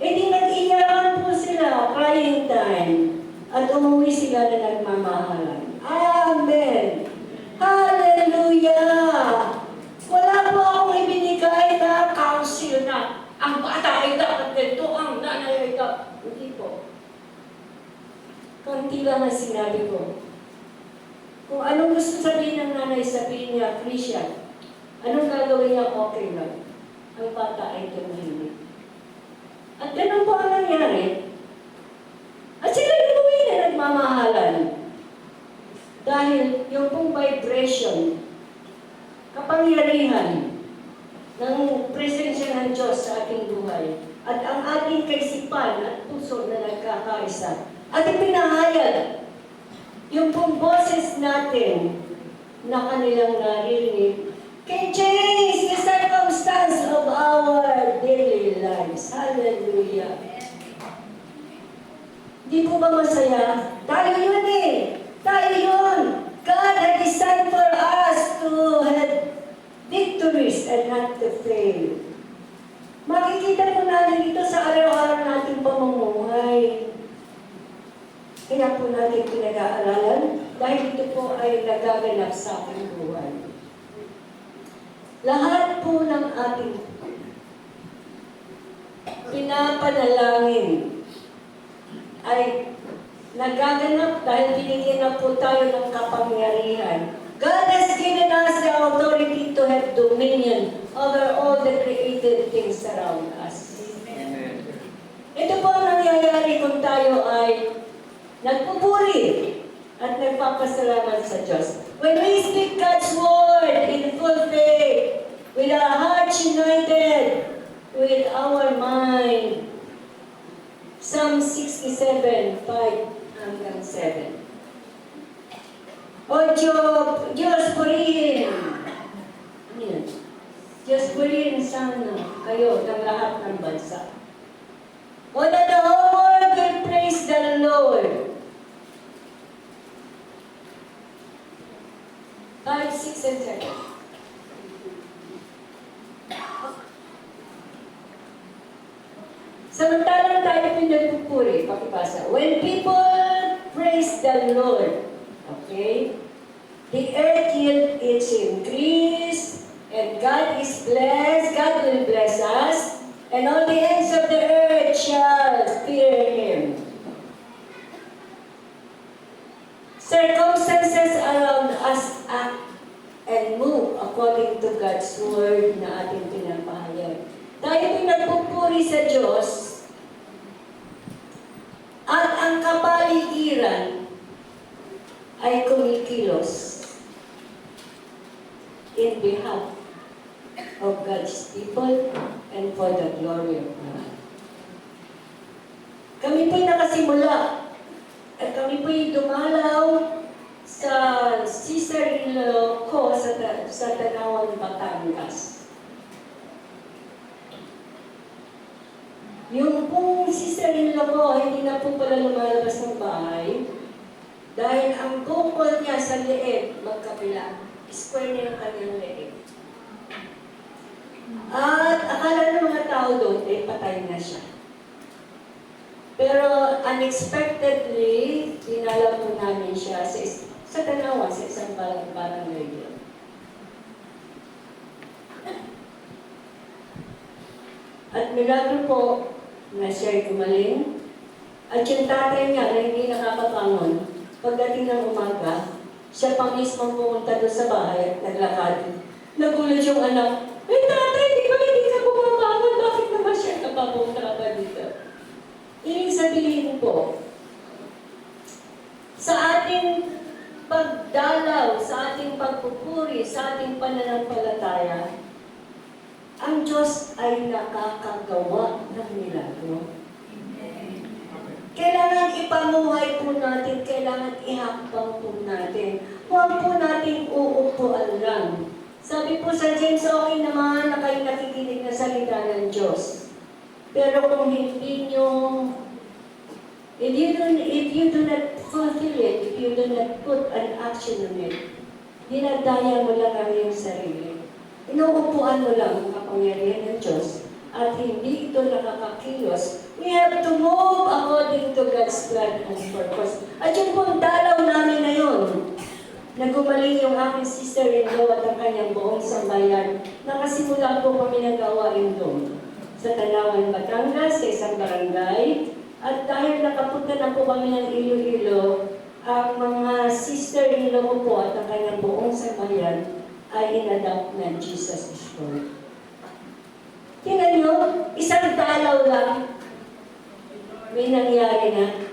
E di nag-iyakan po sila, crying time, at umuwi sila na nagmamahalan. Amen! Hallelujah! Wala po akong ibinigay na counsel na ang bata ay dapat ganito, ang nanay ay dapat. Hindi po. Kunti lang ang sinabi ko. Kung anong gusto sabihin ng nanay, sabihin niya, Christian, anong gagawin niya, okay lang. Ang bata ay tumahimik. At ganun po ang nangyari. At sila yung buwi na nagmamahalan. Dahil yung pong vibration, kapangyarihan ng presensya ng Diyos sa ating buhay, at ang ating kaisipan at puso na nagkakaisa, at ipinahayag yung pong boses natin na kanilang naririnig can change the circumstance of our daily lives. Hallelujah. Di po ba masaya? Tayo yun eh. Tayo yun. God had designed for us to have victories and not to fail. Makikita po natin ito sa araw-araw nating pamumuhay. Kaya po natin pinag-aaralan dahil ito po ay nagaganap sa ating buhay. Lahat po ng ating pinapanalangin ay nagaganap dahil binigyan na po tayo ng kapangyarihan. God has given us the authority to have dominion over all the created things around us. Amen. Ito po ang nangyayari kung tayo ay nagpupuri at nagpapasalamat sa Diyos. When we speak God's word in full faith, with our hearts united, with our mind. Psalm 67, 5 hanggang 7. O Diyos, purihin. Ano yun? Diyos, purihin sana kayo ng lahat ng bansa. O that the whole world will praise the Lord. 5, 6, and 7. Samantalang tayo pinagpupuri, pakibasa. When people praise the Lord, okay, the earth yield its increase, And God is blessed, God will bless us, and all the ends of the earth shall fear Him. Circumstances around us act and move according to God's word na ating pinapahayag. Tayo pinagpupuri sa Diyos at ang kapaligiran ay kumikilos in behalf of God's people and for the glory of God. Kami po'y nakasimula at kami po'y dumalaw sa sister-in-law ko sa Tanawan, Batangas. Yung pong sister-in-law ko, hindi na po pala lumalabas ng bahay dahil ang bukol niya sa leeg, magkapila, square niya ang kanyang leeg. At akala ng mga tao doon, patay na siya. Pero unexpectedly, dinala po namin siya sa Tanawan, sa isang barangay doon. At milagro po na siya'y gumaling. At yung tatay niya na hindi nakakabangon, pagdating ng umaga, siya pang mismo pumunta doon sa bahay at naglakad. Nagulat yung anak, tatay, di ba hindi ka bumabangon? Bakit naman siya napapunta ka ba dito? Ibig sabihin po, sa ating pagdalaw, sa ating pagpupuri, sa ating pananampalataya, ang Diyos ay nakakagawa ng milagro. Kailangan ipamuhay po natin, kailangan ihakbang po natin. Huwag po natin uupuan lang. Sabi po sa James, okay naman na kayo nakikinig na salita ng Diyos. Pero kung hindi nyo, if you do not fulfill it, if you do not put an action on it, dinadaya mo lang ang iyong sarili. Inuupuan mo lang ang kapangyarihan ng Diyos at hindi ito nakakakilos. We have to move according to God's plan and purpose. At yun po ang dalaw namin ngayon. Nagumaling yung aking sister-in-law at ang kanyang buong sambayan. Nakasimula po kami ng gawain doon sa Tanawan, Batangas, sa isang barangay. At dahil nakapunta na po kami ng Iloilo, ang mga sister-in-law ko po at ang kanyang buong sambayan ay in-adopt na Jesus is Lord. Tingnan nyo, isang dalaw lang, may nangyari na.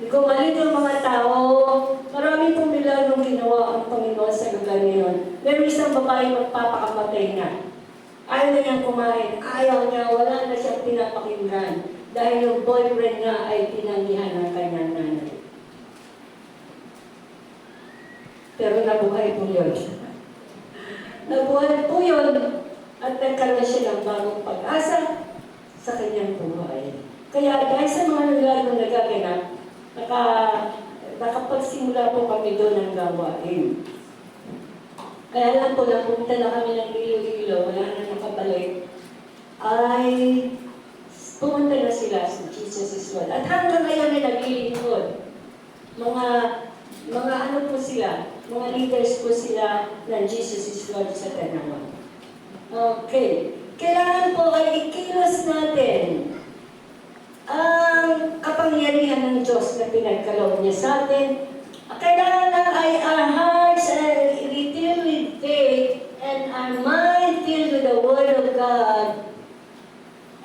Gumaling yung mga tao, marami pong milagrong ginawa ang Panginoon sa lugar ngayon. Meron isang babae magpapakamatay na. Ayaw na niyang kumain, ayaw niya, wala na siyang pinapakinggan. Dahil yung boyfriend niya ay tinanggihan ng kanyang nanay. Pero nabuhay po yun. Nabuhay po yun at nagkaroon siya ng bagong pag-asa sa kanyang buhay. Kaya dahil sa mga nilagang nagaganap, nakapagsimula po kami doon ng gawain. Kaya lang po, napunta na kami ng Iloilo, wala na nakabalik, ay pumunta na sila sa Jesus is Lord. At hanggang ngayon ay naglilingkod. Mga ano po sila, mga leaders po sila ng Jesus is Lord sa Tanawan. Okay. Kailangan po ay ikilos natin ang kapangyarihan ng Diyos na pinagkaloob niya sa atin. Kailangan lang ay our hearts are filled with faith and our mind filled with the Word of God.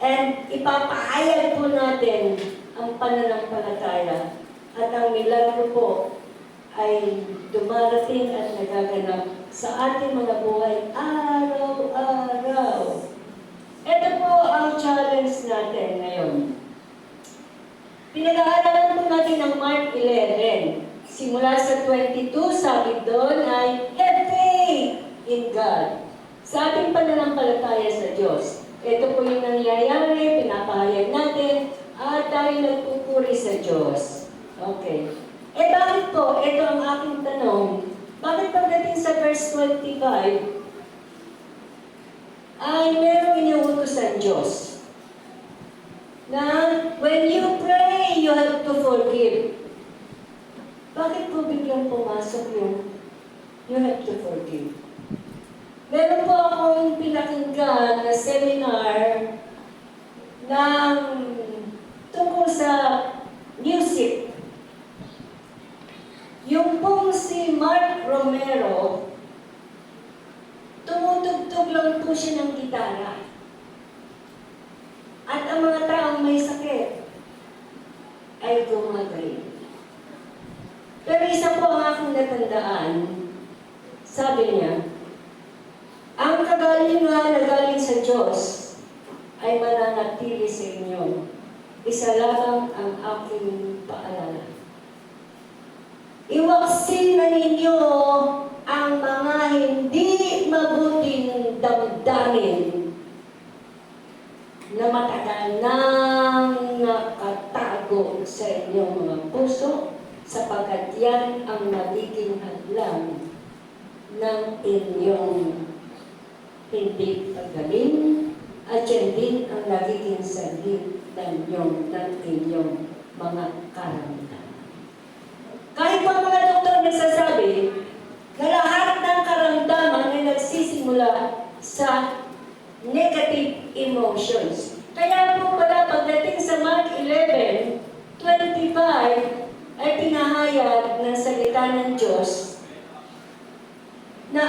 And ipapahayag po natin ang pananampalataya. At ang milagro po ay dumarating at nagaganap sa ating mga buhay araw-araw. Ito po ang challenge natin ngayon. Pinag-aaralan po natin ang Mark 11. Simula sa 22, sabi doon ay, have faith in God. Sa ating pananampalataya sa Diyos. Ito po yung nangyayari, pinapahayag natin, at tayo nagpupuri sa Diyos. Okay. Bakit po? Ito ang aking tanong. Bakit pagdating sa verse 25, ay merong iniutos ang Diyos na when you pray, you have to forgive. Bakit po biglang pumasok yung you have to forgive? Meron po akong pinakinggan na seminar ng tungkol sa music. Yung pong si Mark Romero, tumutugtog lang po siya ng gitara. At ang mga taong may sakit ay gumagaling. Pero isa po ang aking natandaan, sabi niya, ang kagalingan na galing sa Diyos ay mananatili sa inyo. Isa lamang ang aking paalala. Iwaksin na ninyo ang mga hindi mabuting damdamin na matagal nang nakatago sa inyong mga puso sapagkat yan ang magiging hadlang ng inyong hindi pagaling at yan din ang nagiging sanhi ng inyong mga karamdaman. Kahit pa mga doktor nagsasabi na lahat ng karamdaman ay nagsisimula sa negative emotions. Kaya po pala pagdating sa Mark 11:25 ay pinahayag ng salita ng Diyos na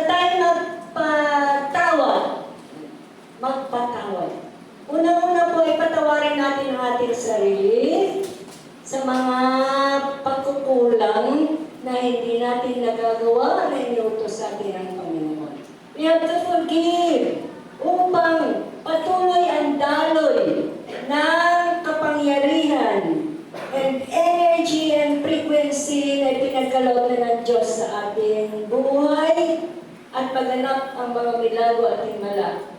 tayo magpatawad. Unang-una po ay patawarin natin ang ating sarili sa mga pagkukulang na hindi natin nagagawa na inutos sa atin ng Panginoon. We have to forgive upang patuloy ang daloy ng kapangyarihan and energy and frequency na pinagkaloob na ng Diyos sa ating buhay at maganap ang mga milagro at himala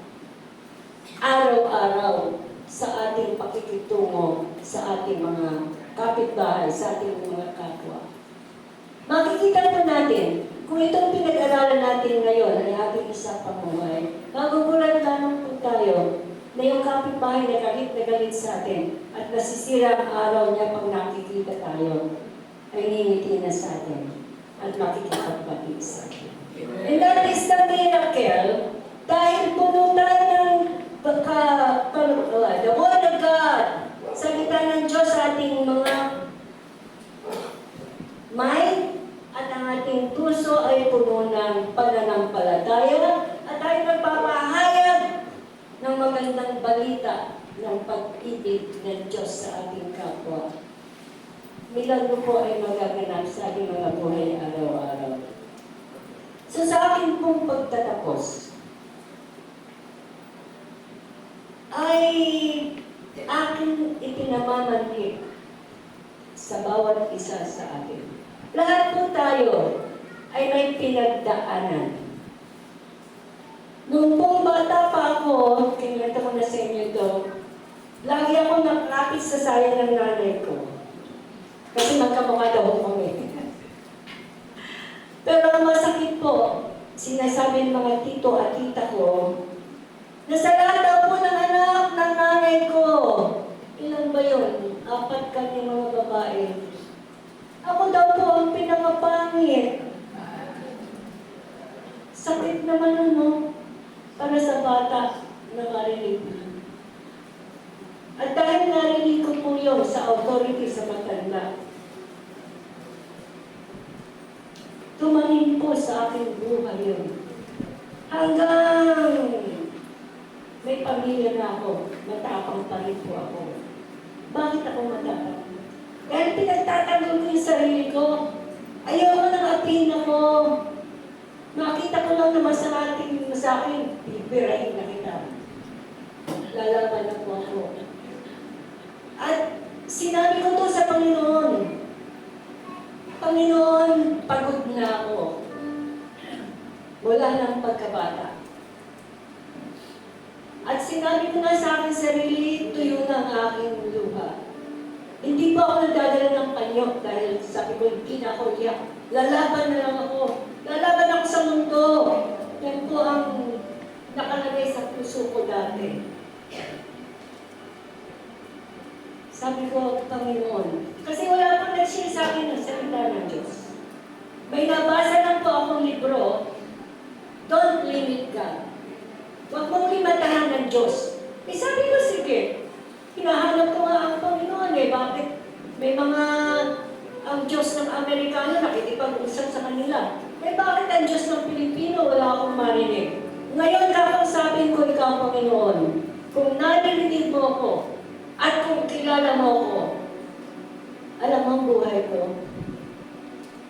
araw-araw sa ating pakikitungo sa ating mga kapitbahay, sa ating mga kapwa. Makikita po natin, kung itong pinag-aralan natin ngayon ay ating isang pamuhay, magugulat lamang po tayo na yung kapitbahay na galit sa atin at nasisira ang araw niya pag nakikita tayo, ay ngingiti na sa atin at makikipagbati sa atin. And that is the miracle dahil puno tayo ng the Word of God, salita ng Diyos sa ating mga mind at ang ating puso ay puno ng pananampalataya at tayo nagpapahayag ng magandang balita ng pag-ibig ng Diyos sa ating kapwa. Milagro po ay magaganap sa ating mga buhay araw-araw. So sa aking pong pagtatapos, ay aking ipinamamanhik sa bawat isa sa atin. Lahat po tayo ay may pinagdaanan. Nung pong bata pa ako, kinilata ko na sa inyo ito, lagi ako nakalapit sa sayang ng nanay ko. Kasi magkamukha daw kami. Pero ang masakit po, sinasabi ng mga tito at tita ko, na sa lahat daw po ng anak ng nanay ko, ilan ba yun? 4 kami mga babae. Ako daw po ang pinakapangit. Sakit naman ano, para sa bata na marinig. At dahil narinig ko po yun sa authority sa matanda, tumanin po sa aking buhay yun. Hanggang may pamilya na ako, matapang pa rin po ako. Bakit ako matapang? Dahil pinagtatanggol ko yung sarili ko. Ayoko nang apihin ako. Makita ko lang naman sa akin, bibirahin na kita. Lalaban na po ako. At sinabi ko to sa Panginoon. Panginoon, pagod na ako. Wala nang pagkabata. At sinabi ko na sa aking sarili, tuyo na ang aking luha. Hindi pa ako nagdadala ng panyo dahil sabi ko, hindi na ako iyak. Lalaban na lang ako. Lalaban ako sa mundo. Yan po ang nakalagay sa puso ko dati. Sabi ko, Panginoon, kasi wala pang nag-share sa akin ng salita ng Diyos. May nabasa lang po akong libro, Don't Diyos. Eh sabi ko, sige, hinahanap ko nga ang Panginoon eh. Bakit may mga ang Diyos ng Amerikano nakikipag-usap sa kanila? Eh bakit ang Diyos ng Pilipino wala akong marinig? Ngayon kakausapin ko ikaw, Panginoon. Kung narinig mo ako at kung kilala mo ako, alam mo ang buhay ko,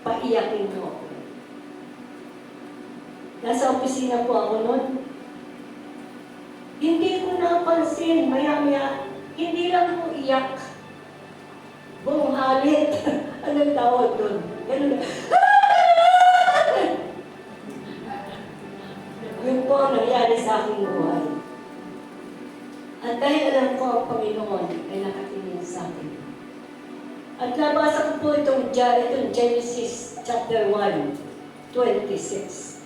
paiyakin mo ako. Nasa opisina po ako noon. Hindi ko napansin, maya-maya, hindi lang po iyak. Buong halit. Anong tawag doon? Ganun. Yun po ang nangyari sa aking buhay. At dahil alam ko ang Panginoon ay nakatingin sa akin. At nabasa ko po itong Genesis chapter 1, 26.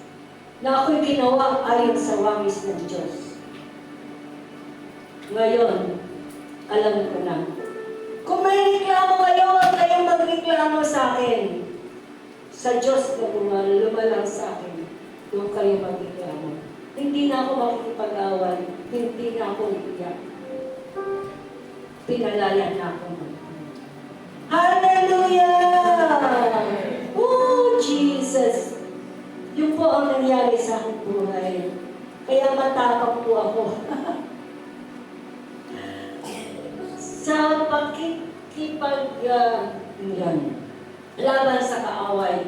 Na ako'y ginawa ayon sa wangis ng Diyos. Ngayon, alam ko na. Kung may reklamo kayo, huwag kayong magreklamo sa akin. Sa Diyos na lumalang sa akin, doon kayo magreklamo. Hindi na ako makikipag-away, hindi na ako iiyak. Pinalaya na ako. Hallelujah! Oh, Jesus! Yun po ang nangyari sa aking buhay. Kaya matapang po ako. Sa laban sa kaaway.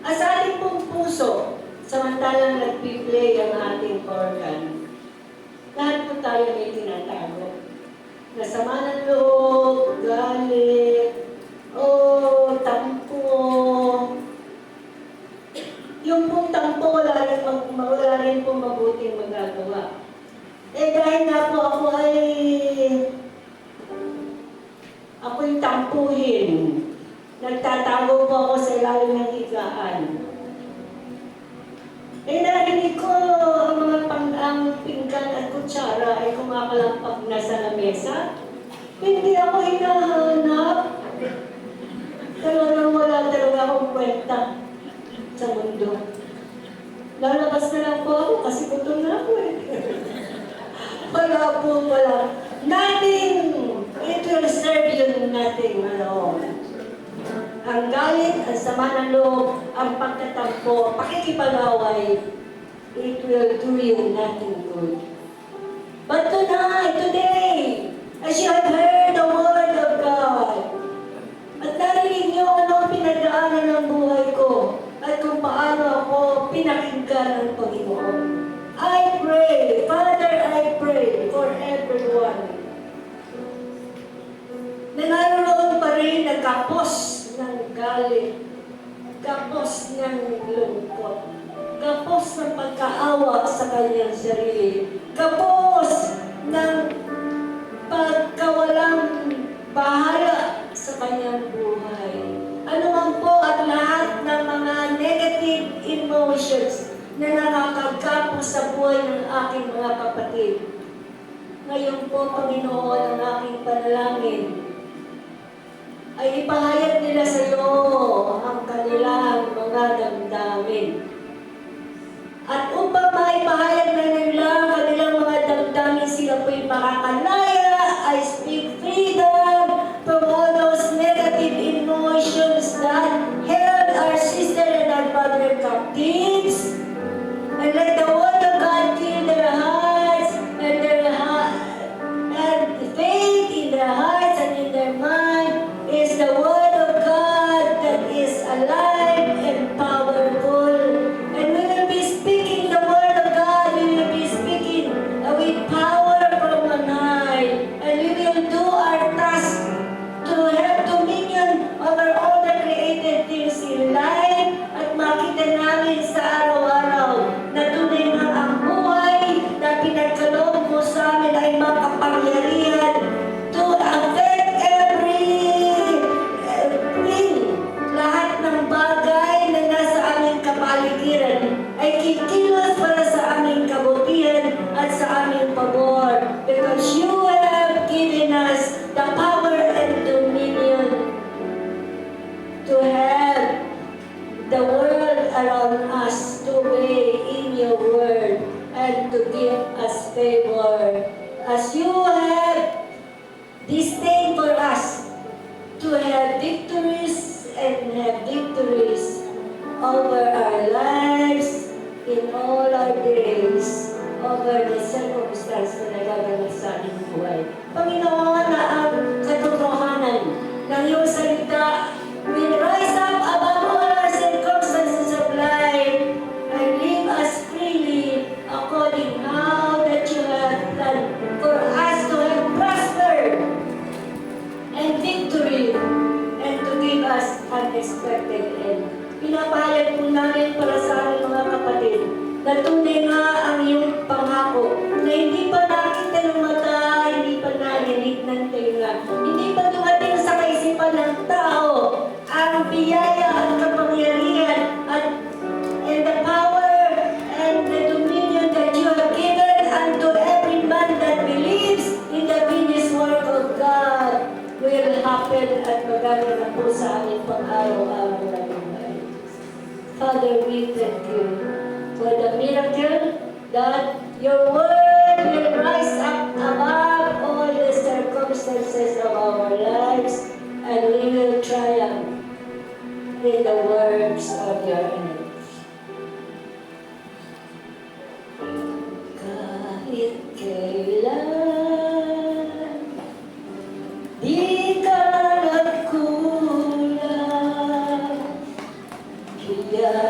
Sa ating pong puso, samantalang nagpi-play ang ating organ, lahat po tayo may tinatago. Nasama ng loob, galit, tampo. Yung pong tampo, wala rin pong mabuting magagawa. Eh dahil nga po ako'y tampuhin. Nagtatago po ako sa ilalim ng higaan. Eh narinig ko ang mga pinggan at kutsara ay kumakalampak na sa lamesa. Hindi ako hinahanap. Talagang wala talaga akong kwenta sa mundo. Lalabas na lang po ako kasi gutom na ako eh. Wala po, wala. Nothing. It will serve you nothing alone. Ang galit, ang sama ng loob, ang pagtatampo, pakikipag-away, it will do you nothing good. But tonight, today, as you have heard the word of God, at narinig niyo ano ang pinagdaanan ng buhay ko, at kung paano ako pinakinggan ng Panginoon. I pray, Father, I pray for everyone na naroon pa rin nagkapos ng galit, kapos ng lungkot, kapos ng pagkaawa sa kanyang sarili, kapos ng pagkawalang bahala sa kanyang buhay. Ano man po at lahat ng mga negative emotions na nakakagkapos sa buhay ng aking mga kapatid. Ngayon po, Panginoon, ang aking panalangin ay ipahayag nila sa iyo ang kanilang mga damdamin. At upang maipahayag na nila ang kanilang mga damdamin, sila po'y makakalaya. I speak freedom from all those negative emotions that held our sister and our brother captives. And let the word of God fill their hearts and faith in their hearts and in their mind is the word of God that is alive and powerful. And we will be speaking the word of God. We will be speaking with power from on high. And we will do our task to have dominion over all the created things in life at makita namin sa araw-araw na tunay na ang buhay na pinagkaloob mo sa amin ay makapangyarihan to affect lahat ng bagay na nasa aming kapaligiran ay kikilos para sa aming kabutihan at sa aming pabor. Because you have given us the power and dominion to have the world around us to obey in your word and to give us favor over our lives, in all our days, over the circumstance na nagaganap sa ating buhay. Panginoon, na ang katotohanan ng iyong salita will rise up above all our circumstances of life and live us freely according how that you have done for us to have prospered and victory and to give us unexpected end. Pinapahayag po namin para sa aming mga kapatid na tunay nga ang iyong pangako na hindi pa nakita ng mata, hindi pa narinig ng tenga, hindi pa dumating sa kaisipan ng tao ang biyaya at kapangyarihan at and the power and the dominion that you have given unto every man that believes in the finished work of God will happen at magaganap po sa aming pang-araw-araw na buhay. Father, we thank you for the miracle that your word will rise up above all the circumstances of our lives and we will triumph in the works of your enemies. Kahit kailan di ka nagkulang, kaya